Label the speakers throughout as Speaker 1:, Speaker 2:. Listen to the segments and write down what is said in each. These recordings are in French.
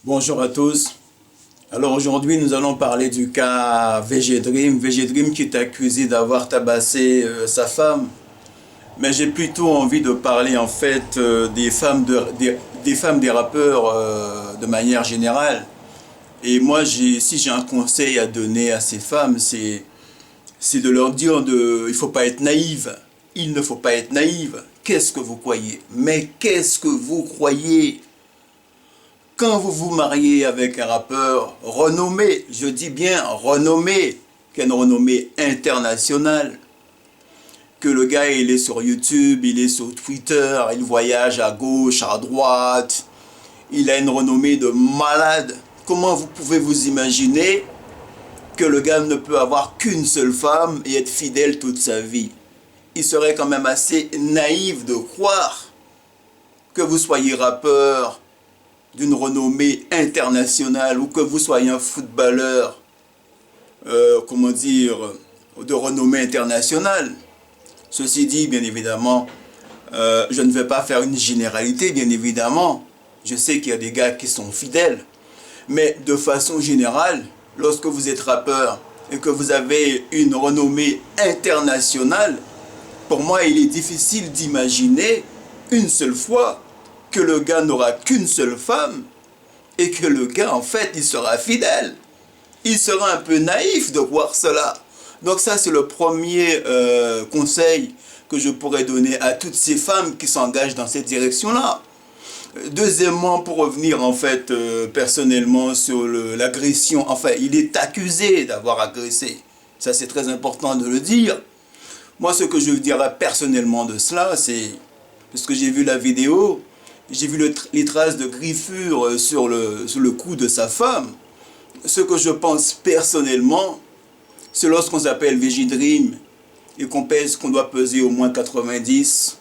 Speaker 1: Bonjour à tous. Alors aujourd'hui, nous allons parler du cas VG Dream. VG Dream qui est accusé d'avoir tabassé sa femme. Mais j'ai plutôt envie de parler en fait des femmes des rappeurs de manière générale. Et moi, si j'ai un conseil à donner à ces femmes, c'est de leur dire il ne faut pas être naïve. Il ne faut pas être naïve. Qu'est-ce que vous croyez? Mais qu'est-ce que vous croyez? Quand vous vous mariez avec un rappeur renommé, je dis bien renommé, qui a une renommée internationale, que le gars il est sur YouTube, il est sur Twitter, il voyage à gauche, à droite, il a une renommée de malade. Comment vous pouvez vous imaginer que le gars ne peut avoir qu'une seule femme et être fidèle toute sa vie? Il serait quand même assez naïf de croire que vous soyez rappeur d'une renommée internationale ou que vous soyez un footballeur, de renommée internationale. Ceci dit, bien évidemment, je ne vais pas faire une généralité, bien évidemment. Je sais qu'il y a des gars qui sont fidèles. Mais de façon générale, lorsque vous êtes rappeur et que vous avez une renommée internationale, pour moi, il est difficile d'imaginer une seule fois que le gars n'aura qu'une seule femme et que le gars, en fait, il sera fidèle. Il sera un peu naïf de voir cela. Donc ça, c'est le premier conseil que je pourrais donner à toutes ces femmes qui s'engagent dans cette direction-là. Deuxièmement, pour revenir en fait personnellement sur l'agression, enfin, il est accusé d'avoir agressé. Ça, c'est très important de le dire. Moi, ce que je dirais personnellement de cela, c'est, parce que j'ai vu la vidéo, j'ai vu les traces de griffures sur le cou de sa femme. Ce que je pense personnellement, c'est lorsqu'on s'appelle VG Dream et qu'on doit peser au moins 90,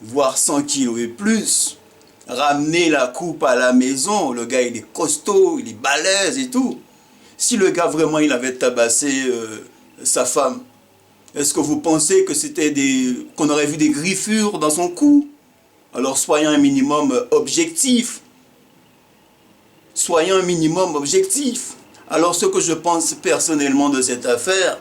Speaker 1: voire 100 kilos et plus, ramener la coupe à la maison, le gars il est costaud, il est balèze et tout. Si le gars vraiment il avait tabassé sa femme, est-ce que vous pensez que qu'on aurait vu des griffures dans son cou? Alors soyons un minimum objectif. Soyons un minimum objectif. Alors ce que je pense personnellement de cette affaire,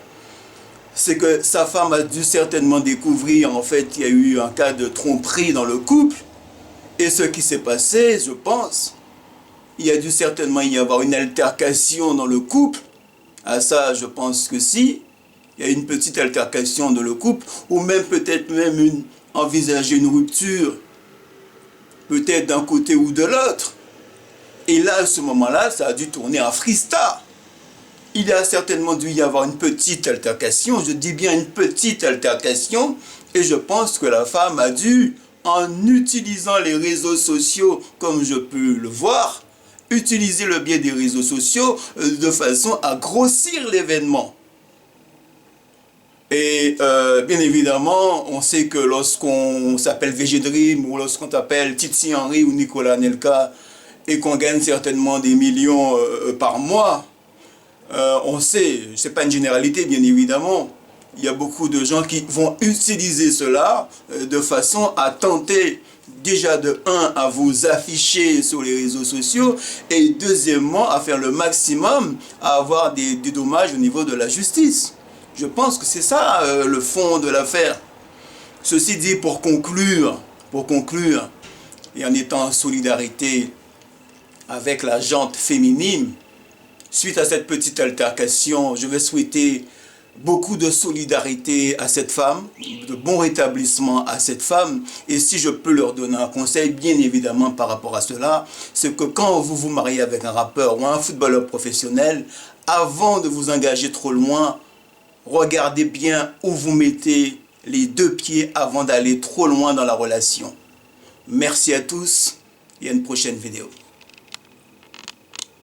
Speaker 1: c'est que sa femme a dû certainement découvrir en fait qu'il y a eu un cas de tromperie dans le couple. Et ce qui s'est passé, je pense, il y a dû certainement y avoir une altercation dans le couple. À ça, je pense que si. Il y a une petite altercation dans le couple, ou même peut-être même envisager une rupture, peut-être d'un côté ou de l'autre. Et là, à ce moment-là, ça a dû tourner en freestyle. Il a certainement dû y avoir une petite altercation, je dis bien une petite altercation, et je pense que la femme a dû, en utilisant les réseaux sociaux, comme je peux le voir, utiliser le biais des réseaux sociaux de façon à grossir l'événement. Et bien évidemment, on sait que lorsqu'on s'appelle VG Dream ou lorsqu'on t'appelle Titi Henry ou Nicolas Nelka et qu'on gagne certainement des millions par mois, on sait, c'est pas une généralité bien évidemment, il y a beaucoup de gens qui vont utiliser cela de façon à tenter déjà de à vous afficher sur les réseaux sociaux et deuxièmement à faire le maximum à avoir des dommages au niveau de la justice. Je pense que c'est ça le fond de l'affaire. Ceci dit, pour conclure, et en étant en solidarité avec la gente féminine, suite à cette petite altercation, je vais souhaiter beaucoup de solidarité à cette femme, de bon rétablissement à cette femme. Et si je peux leur donner un conseil, bien évidemment par rapport à cela, c'est que quand vous vous mariez avec un rappeur ou un footballeur professionnel, avant de vous engager trop loin, regardez bien où vous mettez les deux pieds avant d'aller trop loin dans la relation. Merci à tous et à une prochaine vidéo.